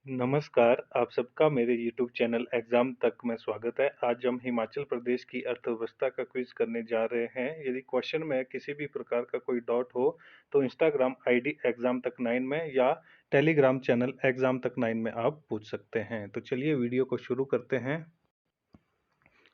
नमस्कार, आप सबका मेरे यूट्यूब चैनल एग्ज़ाम तक में स्वागत है। आज हम हिमाचल प्रदेश की अर्थव्यवस्था का क्विज़ करने जा रहे हैं। यदि क्वेश्चन में किसी भी प्रकार का कोई डाउट हो, तो इंस्टाग्राम आईडी एग्ज़ाम तक 9 में या टेलीग्राम चैनल एग्ज़ाम तक 9 में आप पूछ सकते हैं। तो चलिए वीडियो को शुरू करते हैं।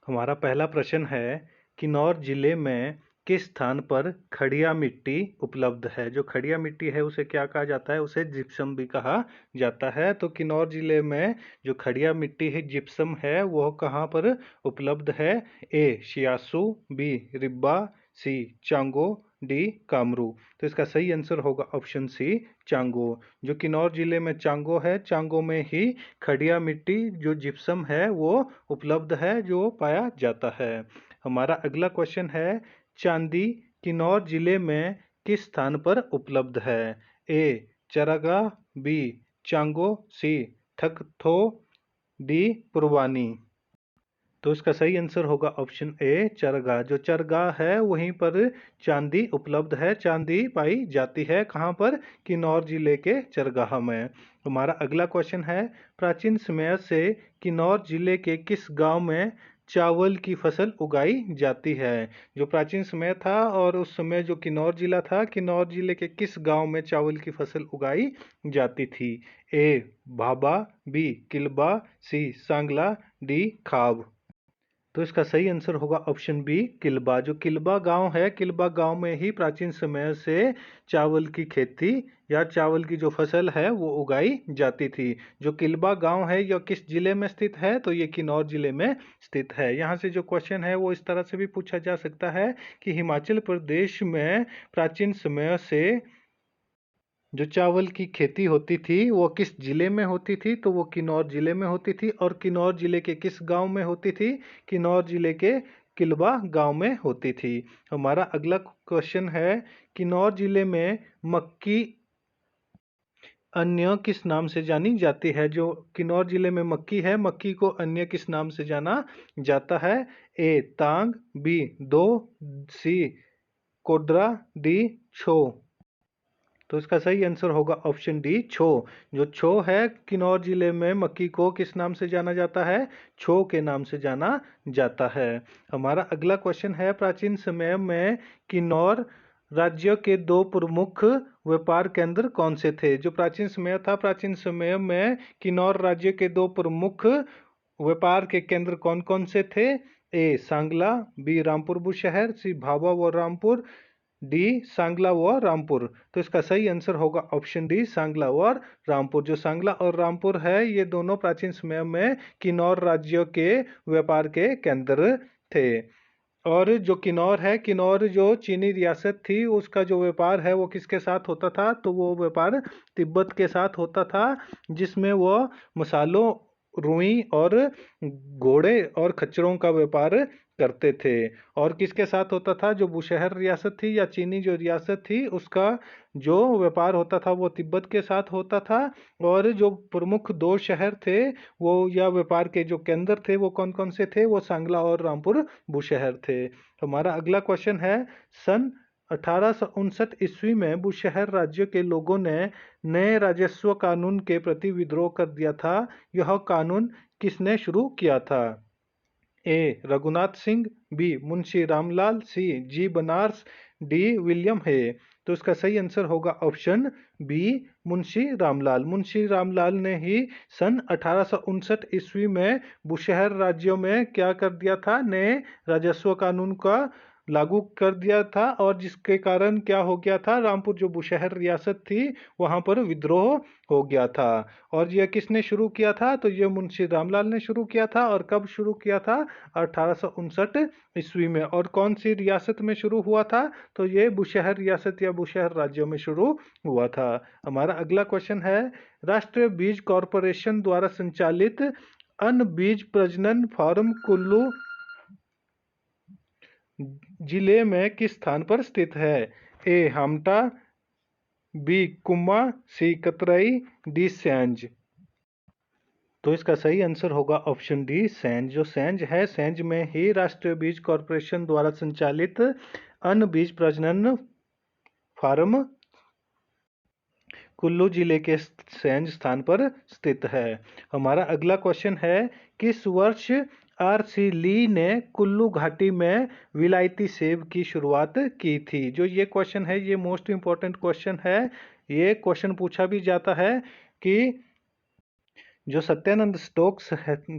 हमारा पहला प्रश्न है, किन्नौर जिले में किस स्थान पर खड़िया मिट्टी उपलब्ध है? जो खड़िया मिट्टी है उसे क्या कहा जाता है? उसे जिप्सम भी कहा जाता है। तो किन्नौर जिले में जो खड़िया मिट्टी है जिप्सम है वह कहाँ पर उपलब्ध है? ए शियासू, बी रिब्बा, सी चांगो, डी कामरू। तो इसका सही आंसर होगा ऑप्शन सी चांगो। जो किन्नौर जिले में चांगो है, चांगो में ही खड़िया मिट्टी जो जिप्सम है वो उपलब्ध है, जो पाया जाता है। हमारा अगला क्वेश्चन है, चांदी किन्नौर जिले में किस स्थान पर उपलब्ध है? ए चरागाह, बी चांगो, सी ठकथो, डी पुरवानी। तो इसका सही आंसर होगा ऑप्शन ए चरगाह। जो चरगाह है वहीं पर चांदी उपलब्ध है, चांदी पाई जाती है। कहाँ पर? किन्नौर जिले के चरगाह में। हमारा अगला क्वेश्चन है, प्राचीन समय से किन्नौर जिले के किस गांव में चावल की फसल उगाई जाती है? जो प्राचीन समय था और उस समय जो किन्नौर जिला था, किन्नौर जिले के किस गांव में चावल की फसल उगाई जाती थी? ए भाबा, बी किलबा, सी सांगला, डी खाब। तो इसका सही आंसर होगा ऑप्शन बी किलबा। जो किलबा गांव है, किलबा गांव में ही प्राचीन समय से चावल की खेती या चावल की जो फसल है वो उगाई जाती थी। जो किलबा गांव है यह किस जिले में स्थित है? तो ये किन्नौर जिले में स्थित है। यहाँ से जो क्वेश्चन है वो इस तरह से भी पूछा जा सकता है कि हिमाचल प्रदेश में प्राचीन समय से जो चावल की खेती होती थी वो किस जिले में होती थी? तो वो किन्नौर जिले में होती थी। और किन्नौर जिले के किस गांव में होती थी? किन्नौर जिले के किलबा गांव में होती थी। हमारा अगला क्वेश्चन है, किन्नौर जिले में मक्की अन्य किस नाम से जानी जाती है? जो किन्नौर जिले में मक्की है, मक्की को अन्य किस नाम से जाना जाता है? ए तांग, बी दो, सी कोडरा, डी छो। तो इसका सही आंसर होगा ऑप्शन डी छो। जो छो है, किन्नौर जिले में मक्की को किस नाम से जाना जाता है? छो के नाम से जाना जाता है। हमारा अगला क्वेश्चन है, प्राचीन समय में किन्नौर राज्य के दो प्रमुख व्यापार केंद्र कौन से थे? जो प्राचीन समय था, प्राचीन समय में किन्नौर राज्य के दो प्रमुख व्यापार के केंद्र कौन कौन से थे? ए सांगला, बी रामपुर बुशहर, सी भाभा व रामपुर, डी सांगला व रामपुर। तो इसका सही आंसर होगा ऑप्शन डी सांगला और रामपुर। जो सांगला और रामपुर है ये दोनों प्राचीन समय में किन्नौर राज्य के व्यापार के केंद्र थे। और जो किन्नौर है, किन्नौर जो चीनी रियासत थी उसका जो व्यापार है वो किसके साथ होता था? तो वो व्यापार तिब्बत के साथ होता था, जिसमें वो मसालों, रुई और घोड़े और खच्चरों का व्यापार करते थे। और किसके साथ होता था? जो बुशहर रियासत थी या चीनी जो रियासत थी उसका जो व्यापार होता था वो तिब्बत के साथ होता था। और जो प्रमुख दो शहर थे वो या व्यापार के जो केंद्र थे वो कौन कौन से थे? वो सांगला और रामपुर बुशहर थे। हमारा अगला क्वेश्चन है, सन 1859 ईस्वी में बुशहर राज्य के लोगों ने नए राजस्व कानून के प्रति विद्रोह कर दिया था। यह कानून किसने शुरू किया था? ए रघुनाथ सिंह, बी मुंशी रामलाल, सी जी बनारस, डी विलियम है। तो इसका सही आंसर होगा ऑप्शन बी मुंशी रामलाल। मुंशी रामलाल ने ही सन 1859 ईस्वी में बुशहर राज्यों में क्या कर दिया था? नए राजस्व कानून का लागू कर दिया था। और जिसके कारण क्या हो गया था? रामपुर जो बुशहर रियासत थी वहां पर विद्रोह हो गया था। और यह किसने शुरू किया था? तो यह मुंशी रामलाल ने शुरू किया था। और कब शुरू किया था? 1859 ईस्वी में। और कौन सी रियासत में शुरू हुआ था? तो ये बुशहर रियासत या बुशहर राज्यों में शुरू हुआ था। हमारा अगला क्वेश्चन है, राष्ट्रीय बीज कॉरपोरेशन द्वारा संचालित अन्न बीज प्रजनन फार्म कुल्लू जिले में किस स्थान पर स्थित है? ए हामटा, बी कुम्मा, सी कतरई, डी सैंज। तो इसका सही आंसर होगा ऑप्शन डी सैंज। जो सैंज है, सैंज में ही राष्ट्रीय बीज कॉरपोरेशन द्वारा संचालित अन्न बीज प्रजनन फार्म कुल्लू जिले के सैंज स्थान पर स्थित है। हमारा अगला क्वेश्चन है, किस वर्ष आर.सी. ली ने कुल्लू घाटी में विलायती सेब की शुरुआत की थी? जो ये क्वेश्चन है ये मोस्ट इम्पोर्टेंट क्वेश्चन है। ये क्वेश्चन पूछा भी जाता है कि जो सत्यानंद स्टोक्स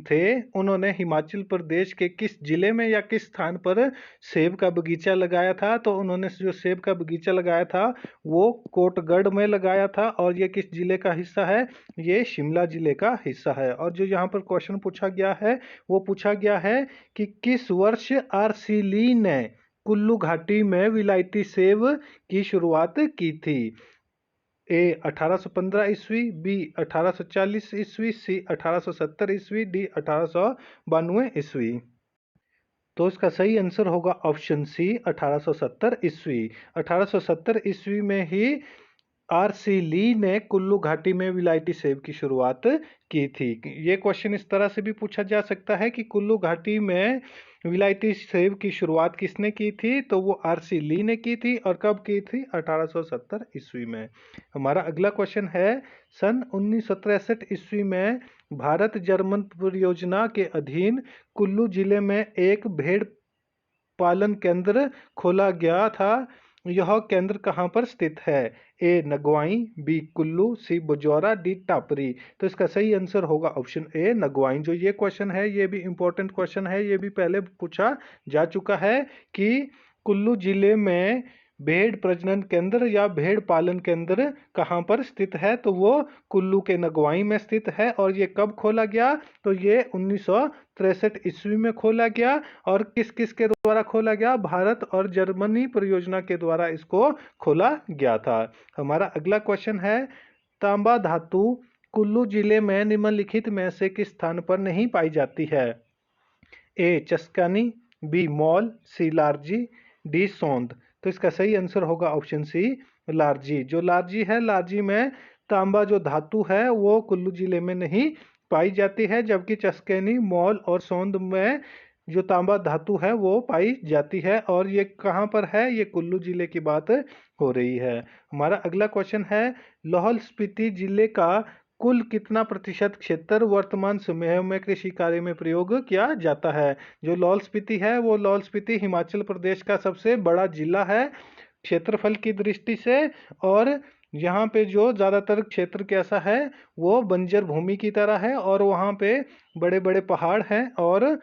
थे उन्होंने हिमाचल प्रदेश के किस जिले में या किस स्थान पर सेब का बगीचा लगाया था। तो उन्होंने जो सेब का बगीचा लगाया था वो कोटगढ़ में लगाया था और ये किस जिले का हिस्सा है? ये शिमला जिले का हिस्सा है। और जो यहाँ पर क्वेश्चन पूछा गया है वो पूछा गया है कि किस वर्ष आर.सी. ली ने कुल्लू घाटी में विलायती सेब की शुरुआत की थी? ए 1815 ईस्वी, बी 1840 ईस्वी, सी 1870 ईस्वी, डी 1892 ईस्वी। तो इसका सही आंसर होगा ऑप्शन सी 1870 ईस्वी। 1870 ईस्वी में ही आर.सी. ली ने कुल्लू घाटी में विलायती सेब की शुरुआत की थी। ये क्वेश्चन इस तरह से भी पूछा जा सकता है कि कुल्लू घाटी में विलायती सेब की शुरुआत किसने की थी? तो वो आर.सी. ली ने की थी। और कब की थी? 1870 ईस्वी में। हमारा अगला क्वेश्चन है, सन 1963 ईस्वी में भारत जर्मन परियोजना के अधीन कुल्लू जिले में एक भेड़ पालन केंद्र खोला गया था। यह केंद्र कहाँ पर स्थित है? ए नगवाई, बी कुल्लू, सी बजौरा, डी टापरी। तो इसका सही आंसर होगा ऑप्शन ए नगवाई। जो ये क्वेश्चन है ये भी इंपॉर्टेंट क्वेश्चन है, ये भी पहले पूछा जा चुका है कि कुल्लू जिले में भेड़ प्रजनन केंद्र या भेड़ पालन केंद्र कहाँ पर स्थित है? तो वो कुल्लू के नगवाई में स्थित है। और ये कब खोला गया? तो ये 1963 ईस्वी में खोला गया। और किस किस के द्वारा खोला गया? भारत और जर्मनी परियोजना के द्वारा इसको खोला गया था। हमारा अगला क्वेश्चन है, तांबा धातु कुल्लू जिले में निम्नलिखित में से किस स्थान पर नहीं पाई जाती है? ए चस्कानी, बी मॉल, सी लारजी, डी सौंद। तो इसका सही आंसर होगा ऑप्शन सी लारजी। जो लारजी है, लारजी में तांबा जो धातु है वो कुल्लू जिले में नहीं पाई जाती है, जबकि चस्केनी, मॉल और सौंद में जो तांबा धातु है वो पाई जाती है। और ये कहाँ पर है? ये कुल्लू जिले की बात हो रही है। हमारा अगला क्वेश्चन है, लाहौल स्पीति जिले का कुल कितना प्रतिशत क्षेत्र वर्तमान समय में कृषि कार्य में प्रयोग किया जाता है? जो लाहौल स्पीति है वो लाहौल स्पीति हिमाचल प्रदेश का सबसे बड़ा जिला है क्षेत्रफल की दृष्टि से। और यहाँ पे जो ज़्यादातर क्षेत्र कैसा है? वो बंजर भूमि की तरह है और वहाँ पे बड़े बड़े पहाड़ हैं और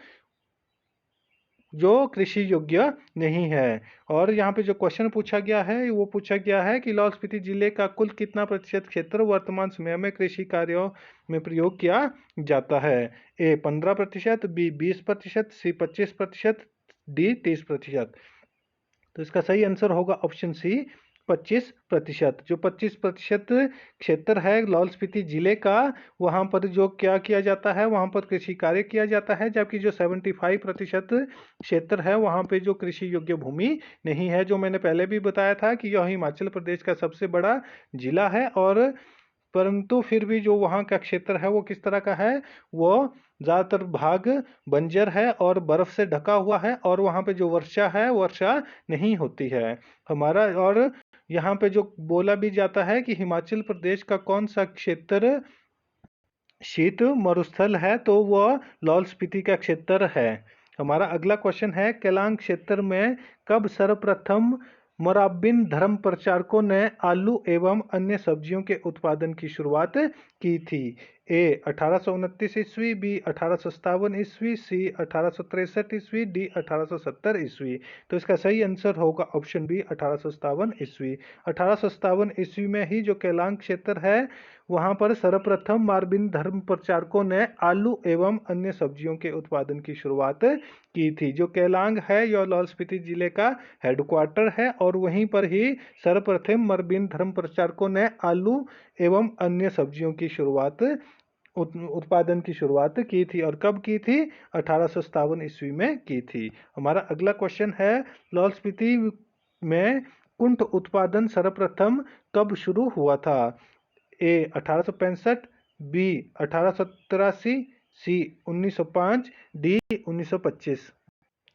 जो कृषि योग्य नहीं है। और यहाँ पे जो क्वेश्चन पूछा गया है वो पूछा गया है कि लाहौल स्पीति जिले का कुल कितना प्रतिशत क्षेत्र वर्तमान समय में कृषि कार्यों में प्रयोग किया जाता है? ए 15%, बी 20%, सी 25%, डी 30%। तो इसका सही आंसर होगा ऑप्शन सी 25%। जो 25% क्षेत्र है लाहौल स्पीति जिले का, वहाँ पर जो क्या किया जाता है? वहाँ पर कृषि कार्य किया जाता है। जबकि जो 75% क्षेत्र है वहाँ पे जो कृषि योग्य भूमि नहीं है। जो मैंने पहले भी बताया था कि यह हिमाचल प्रदेश का सबसे बड़ा जिला है। और परंतु फिर भी जो वहाँ का क्षेत्र है वो किस तरह का है? वो ज़्यादातर भाग बंजर है और बर्फ से ढका हुआ है और वहाँ पे जो वर्षा है वर्षा नहीं होती है हमारा। और यहाँ पे जो बोला भी जाता है कि हिमाचल प्रदेश का कौन सा क्षेत्र शीत मरुस्थल है? तो वह लाहौल स्पीति का क्षेत्र है। हमारा अगला क्वेश्चन है, केलांग क्षेत्र में कब सर्वप्रथम मोराबिन धर्म प्रचारकों ने आलू एवं अन्य सब्जियों के उत्पादन की शुरुआत की थी? ए 1829 ईस्वी, बी 1857 ईस्वी, सी 1863 ईस्वी, डी 1870 ईस्वी। तो इसका सही आंसर होगा ऑप्शन बी 1857 ईस्वी। 1857 ईस्वी में ही जो केलांग क्षेत्र है वहां पर सर्वप्रथम मारबिन धर्म प्रचारकों ने आलू एवं अन्य सब्जियों के उत्पादन की शुरुआत की थी। जो केलांग है यह लाहौल स्पीति जिले का हेडक्वार्टर है और वहीं पर ही सर्वप्रथम मारबिन धर्म प्रचारकों ने आलू एवं अन्य सब्जियों की शुरुआत उत्पादन की शुरुआत की थी। और कब की थी? 1857 ईस्वी में की थी। हमारा अगला क्वेश्चन है, लाहौल स्पीति में कुंठ उत्पादन सर्वप्रथम कब शुरू हुआ था? ए 1865, बी 1883, सी 1905, डी 1925।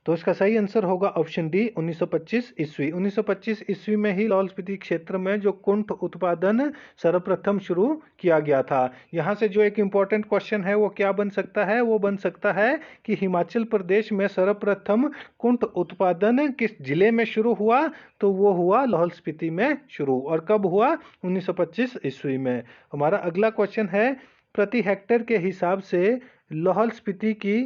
तो इसका सही आंसर होगा ऑप्शन डी 1925 ईस्वी। 1925 ईस्वी में ही लाहौल स्पीति क्षेत्र में जो कुंठ उत्पादन सर्वप्रथम शुरू किया गया था। यहाँ से जो एक इम्पोर्टेंट क्वेश्चन है वो क्या बन सकता है, वो बन सकता है कि हिमाचल प्रदेश में सर्वप्रथम कुंठ उत्पादन किस जिले में शुरू हुआ, तो वो हुआ लाहौल स्पीति में शुरू। और कब हुआ? 1925 ईस्वी में। हमारा अगला क्वेश्चन है, प्रति हेक्टेयर के हिसाब से लाहौल स्पीति की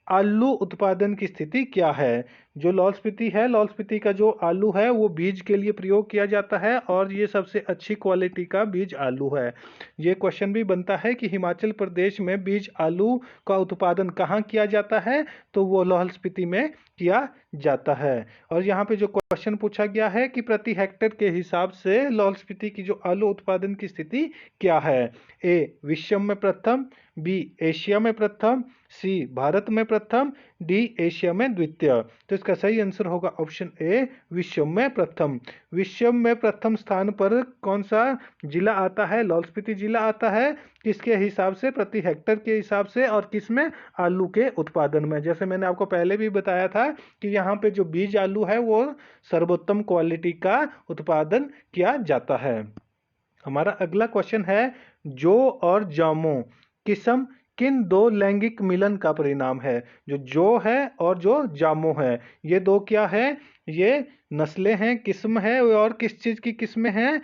आलू उत्पादन की स्थिति क्या है? जो लाहौल स्पीति है, लाहौल स्पीति का जो आलू है वो बीज के लिए प्रयोग किया जाता है और ये सबसे अच्छी क्वालिटी का बीज आलू है। ये क्वेश्चन भी बनता है कि हिमाचल प्रदेश में बीज आलू का उत्पादन कहाँ किया जाता है, तो वो लाहौल स्पीति में किया जाता है। और यहाँ पे जो क्वेश्चन पूछा गया है कि प्रति हेक्टेयर के हिसाब से लाहौल स्पीति की जो आलू उत्पादन की स्थिति क्या है? ए विश्व में प्रथम, बी एशिया में प्रथम, सी भारत में प्रथम, डी एशिया में द्वितीय। तो इसका सही आंसर होगा ऑप्शन ए विश्व में प्रथम। विश्व में प्रथम स्थान पर कौन सा जिला आता है? लाहौल स्पीति जिला आता है। किसके हिसाब से? प्रति हेक्टेयर के हिसाब से। और किसमें? आलू के उत्पादन में। जैसे मैंने आपको पहले भी बताया था कि यहाँ पे जो बीज आलू है वो सर्वोत्तम क्वालिटी का उत्पादन किया जाता है। हमारा अगला क्वेश्चन है, जो और जामो किस्म किन दो लैंगिक मिलन का परिणाम है? जो है और जो जामो है, ये दो क्या है? ये नस्लें हैं, किस्म है, और किस चीज की किस्में हैं?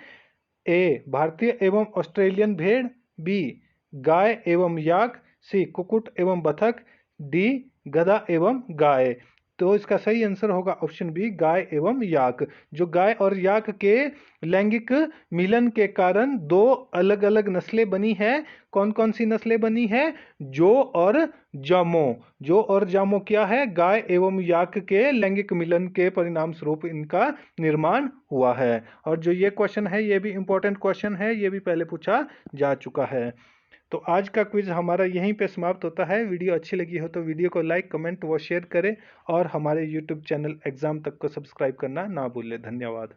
ए भारतीय एवं ऑस्ट्रेलियन भेड़, बी गाय एवं याक, सी कुक्कुट एवं बतख, डी गधा एवं गाय। तो इसका सही आंसर होगा ऑप्शन बी गाय एवं याक। जो गाय और याक के लैंगिक मिलन के कारण दो अलग अलग नस्लें बनी है। कौन कौन सी नस्लें बनी है? जो और जामो। जो और जामो क्या है? गाय एवं याक के लैंगिक मिलन के परिणाम स्वरूप इनका निर्माण हुआ है। और जो ये क्वेश्चन है ये भी इंपॉर्टेंट क्वेश्चन है, ये भी पहले पूछा जा चुका है। तो आज का क्विज हमारा यहीं पे समाप्त होता है। वीडियो अच्छी लगी हो तो वीडियो को लाइक, कमेंट व शेयर करें और हमारे यूट्यूब चैनल एग्जाम तक को सब्सक्राइब करना ना भूलें। धन्यवाद।